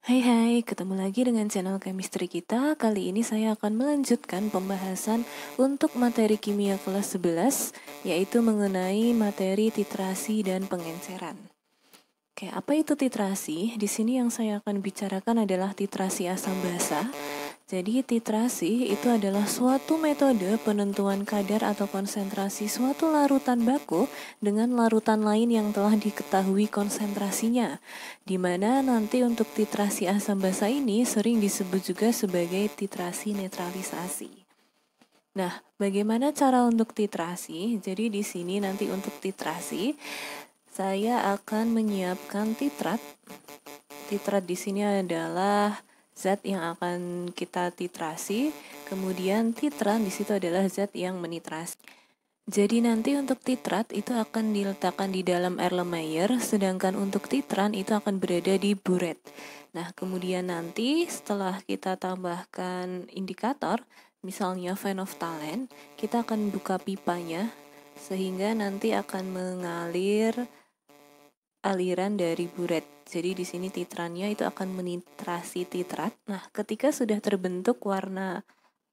Hai hai, ketemu lagi dengan channel chemistry kita. Kali ini saya akan melanjutkan pembahasan untuk materi kimia kelas 11, yaitu mengenai materi titrasi dan pengenceran. Oke, apa itu titrasi? Di sini yang saya akan bicarakan adalah titrasi asam basa. Jadi titrasi itu adalah suatu metode penentuan kadar atau konsentrasi suatu larutan baku dengan larutan lain yang telah diketahui konsentrasinya, di mana nanti untuk titrasi asam basa ini sering disebut juga sebagai titrasi netralisasi. Nah, bagaimana cara untuk titrasi? Jadi di sini nanti untuk titrasi saya akan menyiapkan titrat. Titrat di sini adalah zat yang akan kita titrasi, kemudian titran di situ adalah zat yang menitrasi. Jadi nanti untuk titrat itu akan diletakkan di dalam Erlenmeyer, sedangkan untuk titran itu akan berada di buret. Nah, kemudian nanti setelah kita tambahkan indikator, misalnya phenolphthalein, kita akan buka pipanya, sehingga nanti akan mengalir aliran dari buret. Jadi di sini titrannya itu akan menitrasi titrat. Nah, ketika sudah terbentuk warna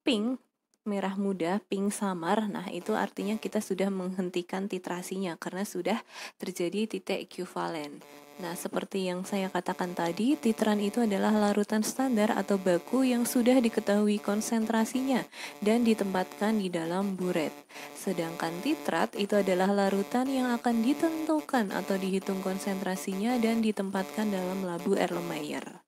pink, merah muda, pink samar, nah itu artinya kita sudah menghentikan titrasinya karena sudah terjadi titik ekuivalen. Nah, seperti yang saya katakan tadi, titran itu adalah larutan standar atau baku yang sudah diketahui konsentrasinya dan ditempatkan di dalam buret. Sedangkan titrat itu adalah larutan yang akan ditentukan atau dihitung konsentrasinya dan ditempatkan dalam labu Erlenmeyer.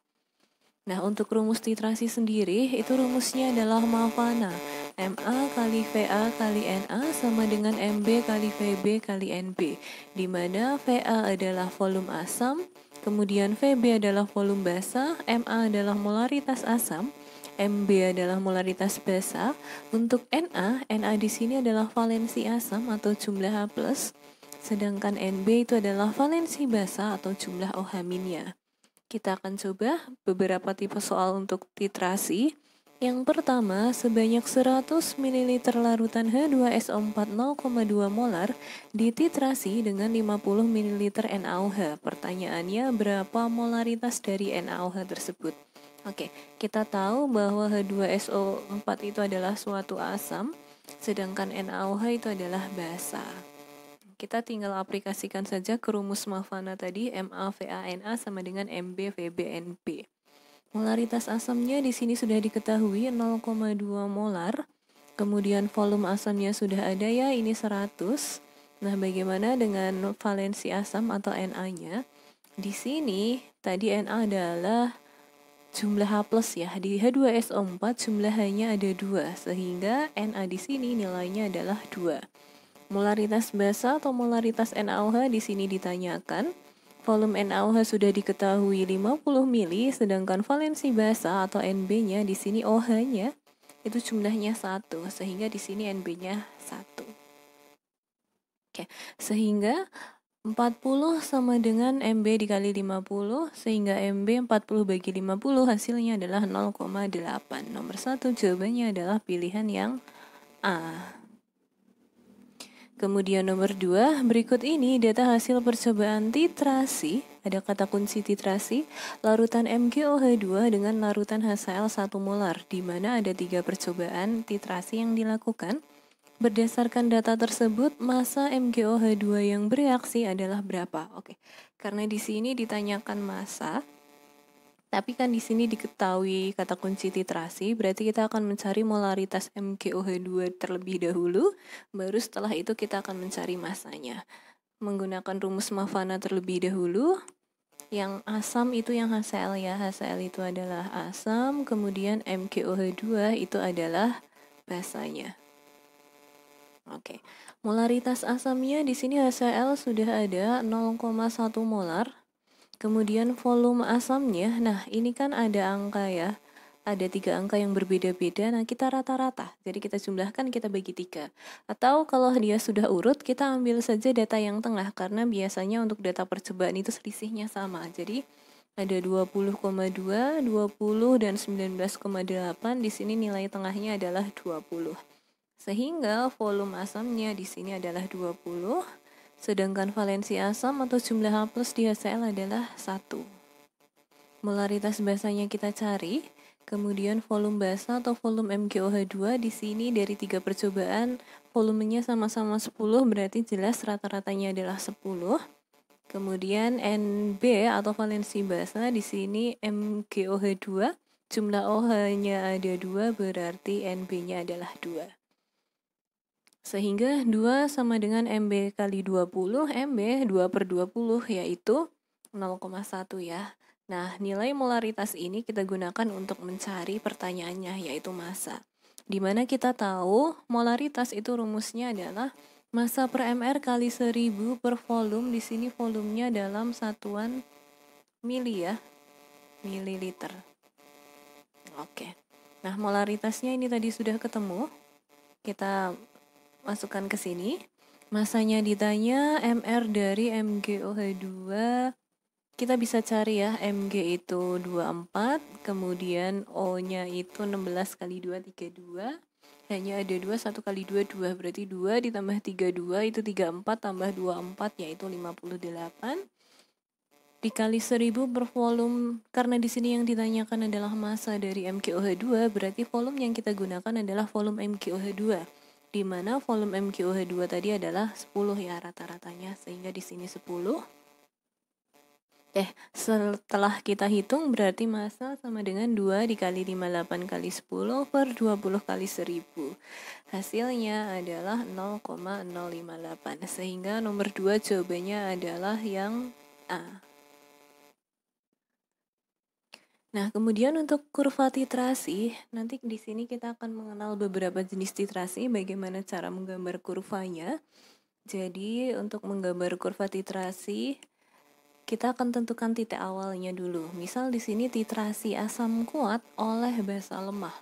Nah, untuk rumus titrasi sendiri, itu rumusnya adalah Mavana. Ma kali Va kali Na sama dengan Mb kali Vb kali Nb, di mana Va adalah volume asam, kemudian Vb adalah volume basa, Ma adalah molaritas asam, Mb adalah molaritas basa. Untuk Na di sini adalah valensi asam atau jumlah H+, sedangkan Nb itu adalah valensi basa atau jumlah OH-nya. Kita akan coba beberapa tipe soal untuk titrasi. Yang pertama, sebanyak 100 ml larutan H2SO4 0,2 molar dititrasi dengan 50 ml NaOH. Pertanyaannya, berapa molaritas dari NaOH tersebut? Oke, kita tahu bahwa H2SO4 itu adalah suatu asam, sedangkan NaOH itu adalah basa. Kita tinggal aplikasikan saja ke rumus Mavana tadi, MaVaNa sama dengan MbVbNb. Molaritas asamnya di sini sudah diketahui 0,2 molar. Kemudian volume asamnya sudah ada ya, ini 100. Nah, bagaimana dengan valensi asam atau Na-nya? Di sini tadi Na adalah jumlah H+ ya. Di H2SO4 jumlah H-nya ada 2, sehingga Na di sini nilainya adalah 2. Molaritas basa atau molaritas NaOH di sini ditanyakan. Volume NaOH sudah diketahui 50 mili, sedangkan valensi basa atau Nb-nya di sini OH-nya itu jumlahnya 1, sehingga di sini Nb-nya 1. Oke, sehingga 40 sama dengan Mb dikali 50, sehingga Mb 40 bagi 50 hasilnya adalah 0,8. Nomor 1 jawabannya adalah pilihan yang A. Kemudian nomor 2, berikut ini data hasil percobaan titrasi, ada kata kunci titrasi, larutan MgOH2 dengan larutan HCl 1 molar, di mana ada 3 percobaan titrasi yang dilakukan. Berdasarkan data tersebut, massa MgOH2 yang bereaksi adalah berapa? Oke, karena di sini ditanyakan massa, tapi kan di sini diketahui kata kunci titrasi, berarti kita akan mencari molaritas MgOH2 terlebih dahulu, baru setelah itu kita akan mencari massanya. Menggunakan rumus Mavana terlebih dahulu, yang asam itu yang HCl ya, HCl itu adalah asam, kemudian MgOH2 itu adalah basanya. Oke, molaritas asamnya di sini HCl sudah ada 0,1 molar. Kemudian volume asamnya, nah ini kan ada angka ya, ada 3 angka yang berbeda-beda, nah kita rata-rata, jadi kita jumlahkan, kita bagi 3. Atau kalau dia sudah urut, kita ambil saja data yang tengah, karena biasanya untuk data percobaan itu selisihnya sama, jadi ada 20,2, 20, dan 19,8, di sini nilai tengahnya adalah 20. Sehingga volume asamnya di sini adalah 20, sedangkan valensi asam atau jumlah H+ di HCl adalah 1. molaritas basanya kita cari, kemudian volume basa atau volume MgOH2 di sini dari 3 percobaan volumenya sama-sama 10, berarti jelas rata-ratanya adalah 10. Kemudian NB atau valensi basa di sini MgOH2, jumlah OH-nya ada 2, berarti NB-nya adalah 2. Sehingga 2 sama dengan MB kali 20, MB 2 per 20 yaitu 0,1 ya. Nah, nilai molaritas ini kita gunakan untuk mencari pertanyaannya, yaitu massa. Dimana kita tahu molaritas itu rumusnya adalah massa per mR kali 1000 per volume. Di sini volumenya dalam satuan mili ya, mililiter. Oke. Nah, molaritasnya ini tadi sudah ketemu. Kita masukkan ke sini. Masanya ditanya mR dari MgOH2. Kita bisa cari ya, Mg itu 24, kemudian O-nya itu 16 kali 2, 32. Hanya ada 2, 1 kali 2, 2. Berarti 2 ditambah 32 itu 34, tambah 24 yaitu 58. Dikali 1000 per volume, karena di sini yang ditanyakan adalah massa dari MgOH2, berarti volume yang kita gunakan adalah volume MgOH2. Di mana volume MgOH2 tadi adalah 10 ya rata-ratanya, sehingga di sini 10. Setelah kita hitung berarti massa sama dengan 2 dikali 58 kali 10 per 20 kali 1000. Hasilnya adalah 0,058. Sehingga nomor 2 jawabannya adalah yang A. Nah, kemudian untuk kurva titrasi, nanti di sini kita akan mengenal beberapa jenis titrasi, bagaimana cara menggambar kurvanya. Jadi, untuk menggambar kurva titrasi, kita akan tentukan titik awalnya dulu. Misal di sini titrasi asam kuat oleh basa lemah.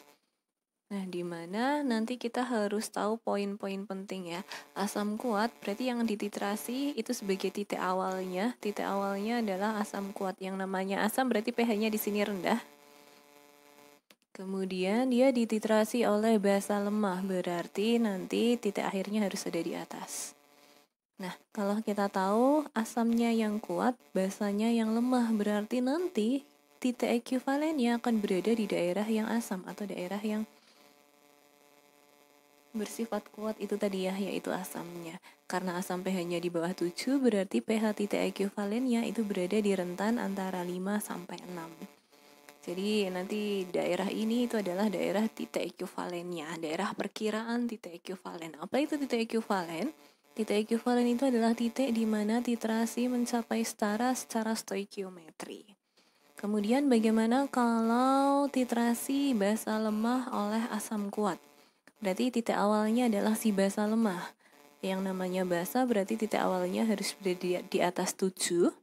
Nah, di mana nanti kita harus tahu poin-poin penting ya. Asam kuat berarti yang dititrasi itu sebagai titik awalnya. Titik awalnya adalah asam kuat. Yang namanya asam berarti pH-nya di sini rendah. Kemudian dia dititrasi oleh basa lemah, berarti nanti titik akhirnya harus ada di atas. Nah, kalau kita tahu asamnya yang kuat, basanya yang lemah, berarti nanti titik ekuivalennya akan berada di daerah yang asam atau daerah yang bersifat kuat itu tadi ya, yaitu asamnya. Karena asam pH-nya di bawah 7, berarti pH titik ekuivalennya itu berada di rentan antara 5 sampai 6. Jadi nanti daerah ini itu adalah daerah titik ekuivalennya, daerah perkiraan titik ekuivalen. Apa itu titik ekuivalen? Titik ekuivalen itu adalah titik di mana titrasi mencapai setara secara stoikiometri. Kemudian bagaimana kalau titrasi basa lemah oleh asam kuat? Berarti titik awalnya adalah si basa lemah. Yang namanya basa berarti titik awalnya harus berada di atas 7.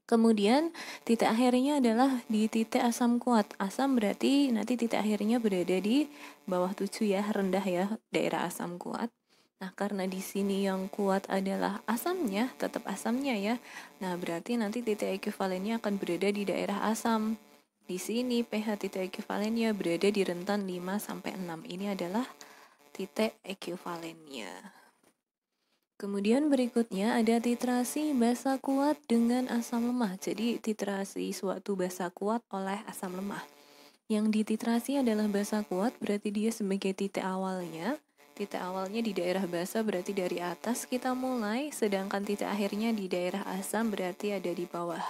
Kemudian titik akhirnya adalah di titik asam kuat. Asam berarti nanti titik akhirnya berada di bawah 7 ya, rendah ya, daerah asam kuat. Nah, karena di sini yang kuat adalah asamnya, tetap asamnya ya. Nah, berarti nanti titik ekuivalennya akan berada di daerah asam. Di sini pH titik ekuivalennya berada di rentan 5 sampai 6. Ini adalah titik ekuivalennya. Kemudian berikutnya ada titrasi basa kuat dengan asam lemah. Jadi titrasi suatu basa kuat oleh asam lemah. Yang dititrasi adalah basa kuat, berarti dia sebagai titik awalnya. Titik awalnya di daerah basa berarti dari atas kita mulai, sedangkan titik akhirnya di daerah asam berarti ada di bawah.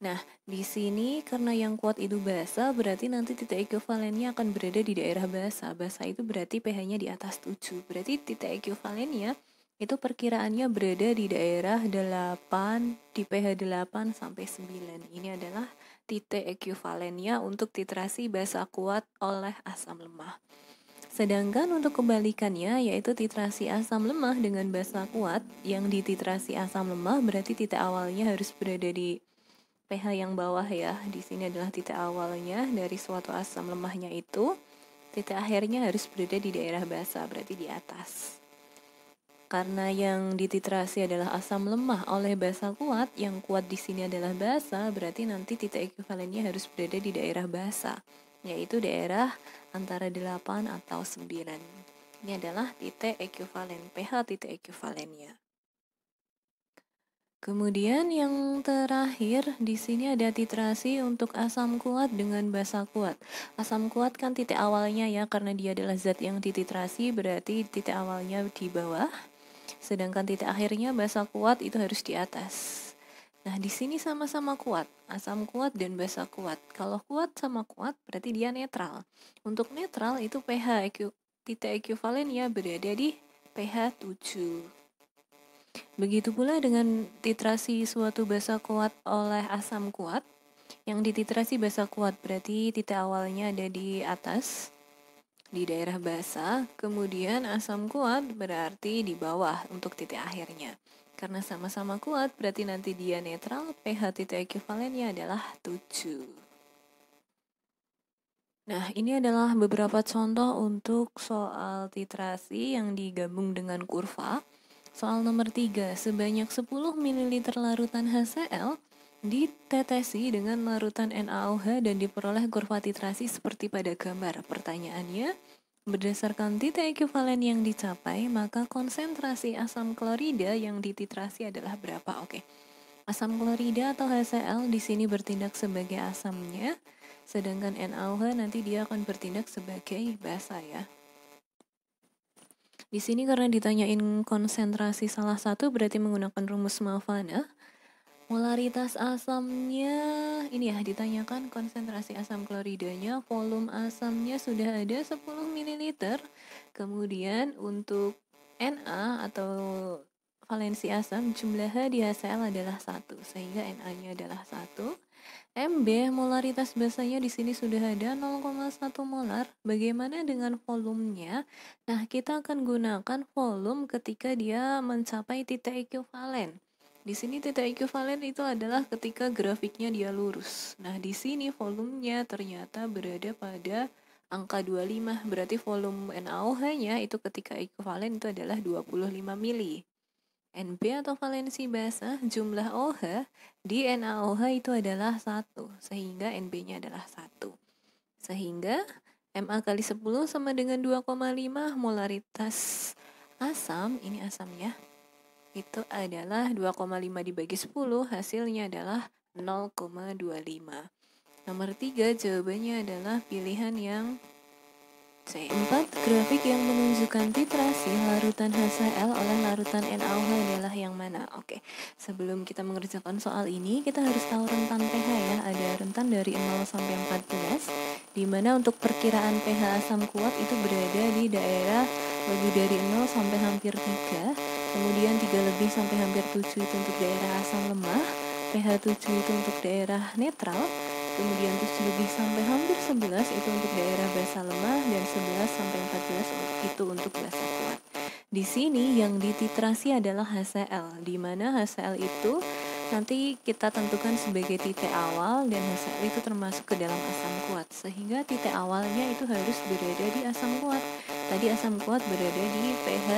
Nah, di sini karena yang kuat itu basa, berarti nanti titik ekuivalennya akan berada di daerah basa. Basa itu berarti pH-nya di atas 7. Berarti titik ekuivalennya itu perkiraannya berada di daerah 8, di pH 8 sampai 9. Ini adalah titik ekuivalennya untuk titrasi basa kuat oleh asam lemah. Sedangkan untuk kebalikannya, yaitu titrasi asam lemah dengan basa kuat, yang dititrasi asam lemah berarti titik awalnya harus berada di pH yang bawah ya. Di sini adalah titik awalnya dari suatu asam lemahnya itu. Titik akhirnya harus berada di daerah basa, berarti di atas. Karena yang dititrasi adalah asam lemah oleh basa kuat, yang kuat di sini adalah basa, berarti nanti titik ekuivalennya harus berada di daerah basa, yaitu daerah antara 8 atau 9. Ini adalah titik ekuivalen, pH titik ekuivalennya. Kemudian yang terakhir di sini ada titrasi untuk asam kuat dengan basa kuat. Asam kuat kan titik awalnya ya, karena dia adalah zat yang dititrasi, berarti titik awalnya di bawah. Sedangkan titik akhirnya basa kuat itu harus di atas. Nah, di sini sama-sama kuat, asam kuat dan basa kuat. Kalau kuat sama kuat berarti dia netral. Untuk netral itu titik ekuivalennya berada di pH 7. Begitu pula dengan titrasi suatu basa kuat oleh asam kuat. Yang dititrasi basa kuat berarti titik awalnya ada di atas, di daerah basa, kemudian asam kuat berarti di bawah untuk titik akhirnya. Karena sama-sama kuat berarti nanti dia netral, pH titik ekuivalennya adalah 7. Nah, ini adalah beberapa contoh untuk soal titrasi yang digabung dengan kurva. Soal nomor 3, sebanyak 10 ml larutan HCl ditetesi dengan larutan NaOH dan diperoleh kurva titrasi seperti pada gambar. Pertanyaannya, berdasarkan titik ekuivalen yang dicapai, maka konsentrasi asam klorida yang dititrasi adalah berapa? Oke. Asam klorida atau HCl di sini bertindak sebagai asamnya, sedangkan NaOH nanti dia akan bertindak sebagai basa ya. Di sini karena ditanyain konsentrasi salah satu berarti menggunakan rumus Malvana. Molaritas asamnya ini ya, ditanyakan konsentrasi asam kloridanya, volume asamnya sudah ada 10 ml. Kemudian untuk Na atau valensi asam jumlah H di HCl adalah 1 sehingga Na-nya adalah 1. MB molaritas basanya di sini sudah ada 0,1 molar. Bagaimana dengan volumenya? Nah, kita akan gunakan volume ketika dia mencapai titik ekuivalen. Di sini titik ekuivalen itu adalah ketika grafiknya dia lurus. Nah, di sini volumenya ternyata berada pada angka 25. Berarti volume NaOH-nya itu ketika ekuivalen itu adalah 25 mili. NB atau valensi basa jumlah OH di NaOH itu adalah 1, sehingga NB-nya adalah 1. Sehingga Ma kali 10 sama dengan 2,5 molaritas asam, ini asamnya, itu adalah 2,5 dibagi 10, hasilnya adalah 0,25. Nomor 3 jawabannya adalah pilihan yang C. 4. Grafik yang menunjukkan titrasi larutan HCl oleh larutan NaOH adalah yang mana? Oke, sebelum kita mengerjakan soal ini, kita harus tahu rentan pH ya. Ada rentan dari 0 sampai 14, di mana untuk perkiraan pH asam kuat itu berada di daerah lebih dari 0 sampai hampir 3, kemudian 3 lebih sampai hampir 7 itu untuk daerah asam lemah, pH 7 itu untuk daerah netral, kemudian 7 lebih sampai hampir 11 itu untuk daerah basa lemah, dan 11 sampai 14 itu untuk basa kuat. Di sini yang dititrasi adalah HCl, di mana HCl itu nanti kita tentukan sebagai titik awal dan HCl itu termasuk ke dalam asam kuat, sehingga titik awalnya itu harus berada di asam kuat. Tadi asam kuat berada di pH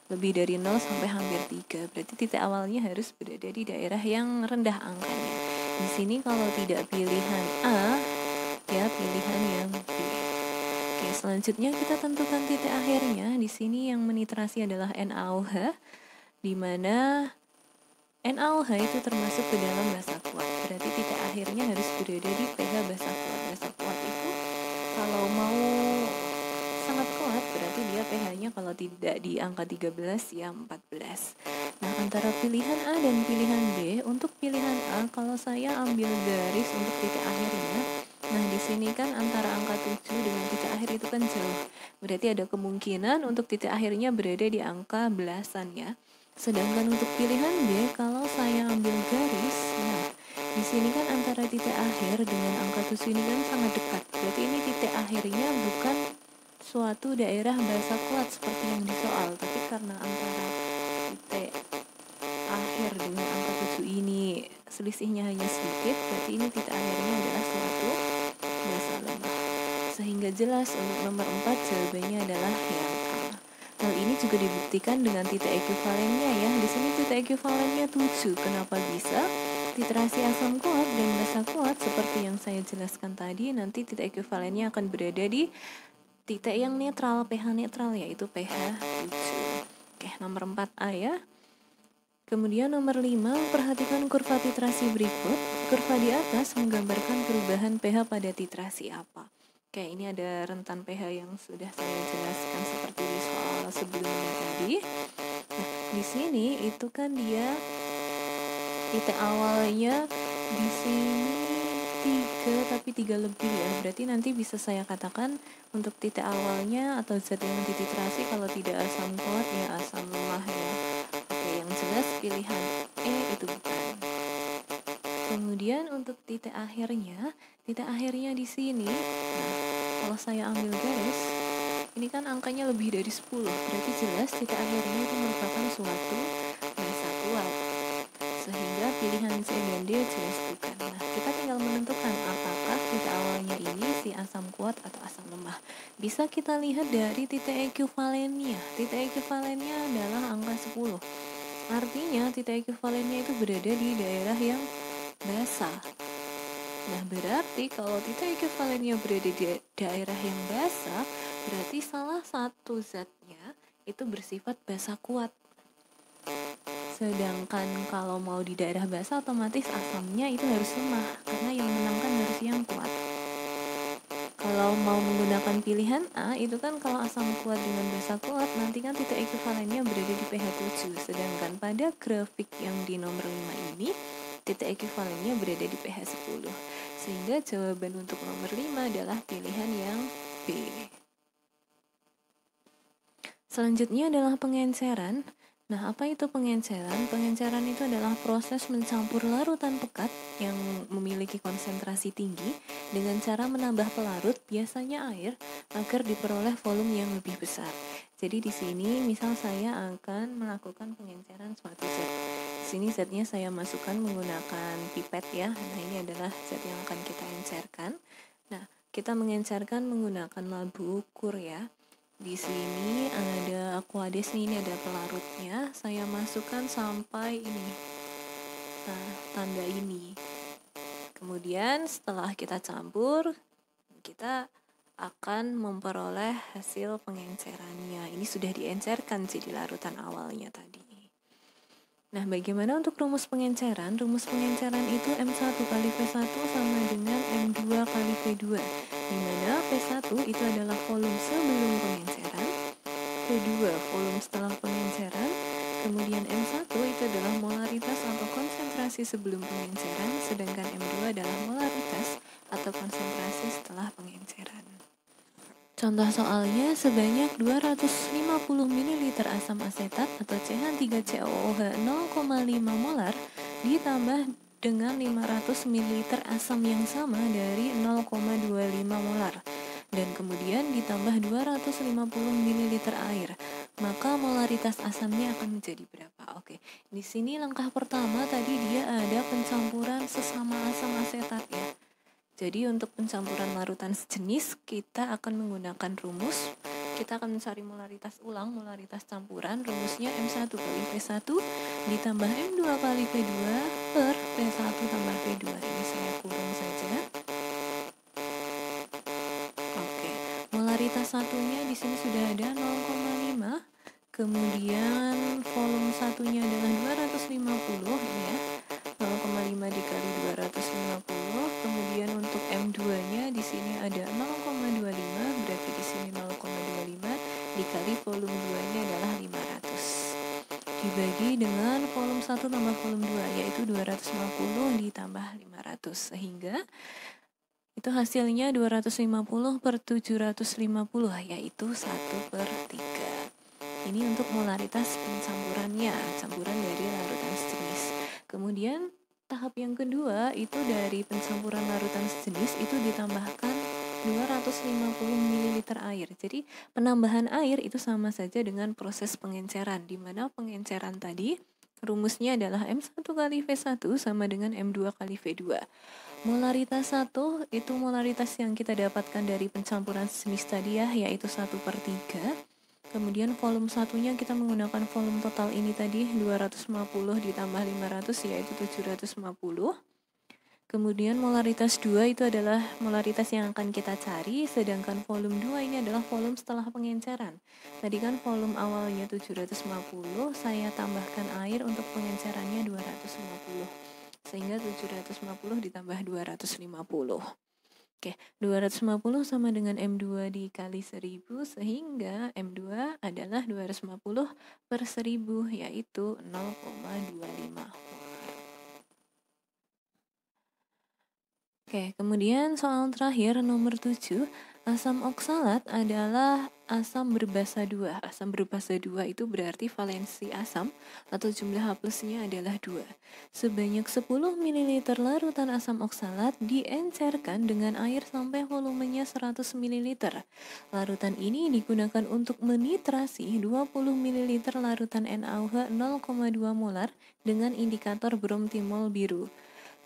lebih dari 0 sampai hampir 3, berarti titik awalnya harus berada di daerah yang rendah angkanya. Di sini kalau tidak pilihan A, ya pilihan yang B. Oke, selanjutnya kita tentukan titik akhirnya. Di sini yang menitrasi adalah NaOH, di mana NaOH itu termasuk ke dalam basa kuat. Berarti titik akhirnya harus berada di pH basa kuat. Basa kuat itu kalau mau sangat kuat berarti dia pH-nya kalau tidak di angka 13 ya 14. Nah, antara pilihan A dan pilihan B, untuk pilihan A kalau saya ambil garis untuk titik akhirnya, nah di sini kan antara angka 7 dengan titik akhir itu kan jauh. Berarti ada kemungkinan untuk titik akhirnya berada di angka belasan ya. Sedangkan untuk pilihan B, kalau saya ambil garis, nah di sini kan antara titik akhir dengan angka 7 ini kan sangat dekat. Berarti ini titik akhirnya bukan suatu daerah basa kuat seperti yang di soal, tapi karena antara titik akhir dengan angka 7 ini selisihnya hanya sedikit, berarti ini titik akhirnya adalah suatu basa lemah. Sehingga jelas untuk nomor 4 jawabannya adalah yang A. Hal ini juga dibuktikan dengan titik ekuivalennya ya. Di sini titik ekuivalennya 7. Kenapa bisa? Titrasi asam kuat dan basa kuat seperti yang saya jelaskan tadi, nanti titik ekuivalennya akan berada di titik yang netral, pH netral, yaitu pH 7. Oke, nomor 4A ya. Kemudian nomor 5, perhatikan kurva titrasi berikut. Kurva di atas menggambarkan perubahan pH pada titrasi apa. Oke, ini ada rentan pH yang sudah saya jelaskan seperti di soal sebelumnya tadi. Nah, di sini itu kan dia titik awalnya di sini 3 tapi 3 lebih ya. Berarti nanti bisa saya katakan untuk titik awalnya atau zat yang dititrasi kalau tidak asam kuat ya asam lemah ya. Oke, yang jelas pilihan E itu bukan. Kemudian untuk titik akhirnya di sini. Nah, kalau saya ambil garis, ini kan angkanya lebih dari 10. Berarti jelas titik akhirnya itu merupakan suatu basa kuat. Sehingga pilihan C dan D jelas bukan. Nah, kita tinggal menentukan apakah titik awalnya ini si asam kuat atau asam lemah. Bisa kita lihat dari titik ekuivalennya. Titik ekuivalennya adalah angka 10. Artinya titik ekuivalennya itu berada di daerah yang basah. Nah, berarti kalau titik ekuivalennya berada di daerah yang basah, berarti salah satu zatnya itu bersifat basa kuat. Sedangkan kalau mau di daerah basah, otomatis asamnya itu harus lemah, karena yang menangkan harus yang kuat. Kalau mau menggunakan pilihan A, itu kan kalau asam kuat dengan basa kuat, nanti kan titik ekuivalennya berada di pH 7. Sedangkan pada grafik yang di nomor 5 ini, titik ekuivalennya berada di pH 10. Sehingga jawaban untuk nomor 5 adalah pilihan yang B. Selanjutnya adalah pengenceran. Nah, apa itu pengenceran? Pengenceran itu adalah proses mencampur larutan pekat yang memiliki konsentrasi tinggi dengan cara menambah pelarut, biasanya air, agar diperoleh volume yang lebih besar. Jadi di sini misal saya akan melakukan pengenceran suatu zat. Di sini zatnya saya masukkan menggunakan pipet ya. Nah, ini adalah zat yang akan kita encerkan. Nah, kita mengencerkan menggunakan labu ukur ya. Di sini ada aquades nih, ini ada pelarutnya. Saya masukkan sampai ini. Nah, tanda ini. Kemudian setelah kita campur, kita akan memperoleh hasil pengencerannya. Ini sudah diencerkan jadi larutan awalnya tadi. Nah, bagaimana untuk rumus pengenceran? Rumus pengenceran itu M1 kali P1 sama dengan M2 kali P2, di mana P1 itu adalah volume sebelum pengenceran, P2 volume setelah pengenceran, kemudian M1 itu adalah molaritas atau konsentrasi sebelum pengenceran, sedangkan M2 adalah molaritas atau konsentrasi setelah pengenceran. Contoh soalnya sebanyak 250 ml asam asetat atau CH3COOH 0,5 molar ditambah dengan 500 ml asam yang sama dari 0,25 molar dan kemudian ditambah 250 ml air. Maka molaritas asamnya akan menjadi berapa? Oke, di sini langkah pertama tadi dia ada pencampuran sesama asam asetat ya. Jadi untuk pencampuran larutan sejenis, kita akan menggunakan rumus. Kita akan mencari molaritas ulang, molaritas campuran. Rumusnya M1 kali P1 ditambah M2 kali P2 per P1 tambah P2. Ini saya kurung saja. Oke, molaritas satunya di sini sudah ada 0,5. Kemudian volume satunya adalah 250 ya. 0,5 dikali 250. Kemudian untuk M2-nya di sini ada 0,25, berarti di sini 0,25 dikali volume 2-nya adalah 500. Dibagi dengan volume 1 tambah volume 2 yaitu 250 ditambah 500 sehingga itu hasilnya 250 per 750 yaitu 1/3. Ini untuk molaritas pencampurannya, campuran dari larutan sejenis. Kemudian tahap yang kedua itu dari pencampuran larutan sejenis itu ditambahkan 250 ml air. Jadi penambahan air itu sama saja dengan proses pengenceran, di mana pengenceran tadi rumusnya adalah M1 kali V1 sama dengan M2 kali V2. Molaritas 1 itu molaritas yang kita dapatkan dari pencampuran sejenis tadi ya, yaitu 1/3. Kemudian volume satunya kita menggunakan volume total ini tadi 250 ditambah 500 yaitu 750. Kemudian molaritas 2 itu adalah molaritas yang akan kita cari, sedangkan volume 2 ini adalah volume setelah pengenceran. Tadi kan volume awalnya 750, saya tambahkan air untuk pengencerannya 250. Sehingga 750 ditambah 250. Oke, 250 sama dengan M2 dikali 1000, sehingga M2 adalah 250 per 1000, yaitu 0,25 molar. Oke, kemudian soal terakhir nomor 7, asam oksalat adalah asam berbasa 2. Asam berbasa 2 itu berarti valensi asam atau jumlah H plusnya adalah 2. Sebanyak 10 ml larutan asam oksalat diencerkan dengan air sampai volumenya 100 ml. Larutan ini digunakan untuk menitrasi 20 ml larutan NaOH 0,2 molar dengan indikator bromtimol biru.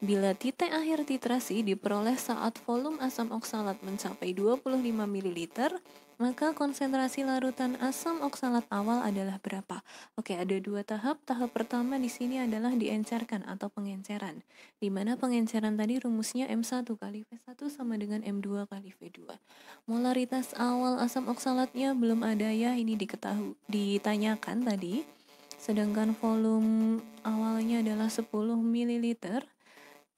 Bila titik akhir titrasi diperoleh saat volume asam oksalat mencapai 25 ml, maka konsentrasi larutan asam oksalat awal adalah berapa? Oke, ada dua tahap. Tahap pertama di sini adalah diencerkan atau pengenceran. Di mana pengenceran tadi rumusnya M1 kali V1 sama dengan M2 kali V2. Molaritas awal asam oksalatnya belum ada ya, ini ditanyakan tadi. Sedangkan volume awalnya adalah 10 ml.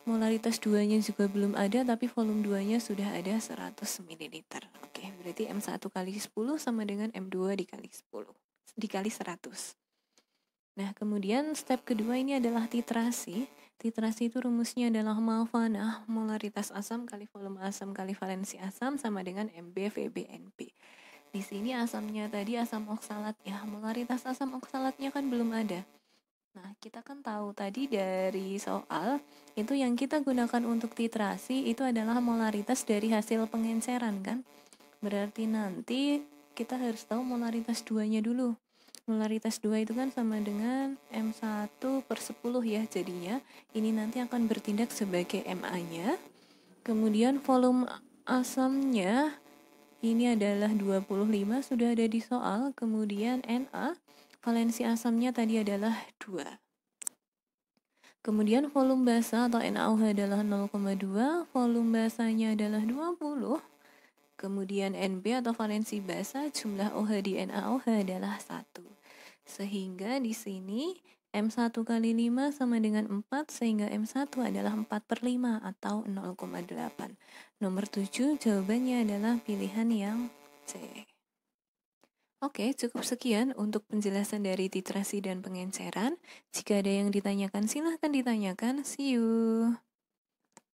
Molaritas 2-nya juga belum ada, tapi volume 2-nya sudah ada 100 ml. Oke, berarti M1 kali 10 sama dengan M2 dikali 10, dikali 100. Nah, kemudian step kedua ini adalah titrasi. Titrasi itu rumusnya adalah malvanah, molaritas asam kali volume asam kali valensi asam sama dengan MbVbNp. Di sini asamnya tadi asam oksalat ya, molaritas asam oksalatnya kan belum ada. Nah, kita kan tahu tadi dari soal, itu yang kita gunakan untuk titrasi itu adalah molaritas dari hasil pengenceran kan. Berarti nanti kita harus tahu molaritas 2-nya dulu. Molaritas 2 itu kan sama dengan M1 per 10 ya jadinya. Ini nanti akan bertindak sebagai MA-nya. Kemudian volume asamnya ini adalah 25, sudah ada di soal. Kemudian Na, valensi asamnya tadi adalah 2. Kemudian volume basa atau NaOH adalah 0,2, volume basanya adalah 20. Kemudian Nb atau valensi basa, jumlah OH di NaOH adalah 1. Sehingga di sini M1 kali 5 sama dengan 4, sehingga M1 adalah 4/5 atau 0,8. Nomor 7 jawabannya adalah pilihan yang C. Oke, cukup sekian untuk penjelasan dari titrasi dan pengenceran. Jika ada yang ditanyakan, silahkan ditanyakan. See you.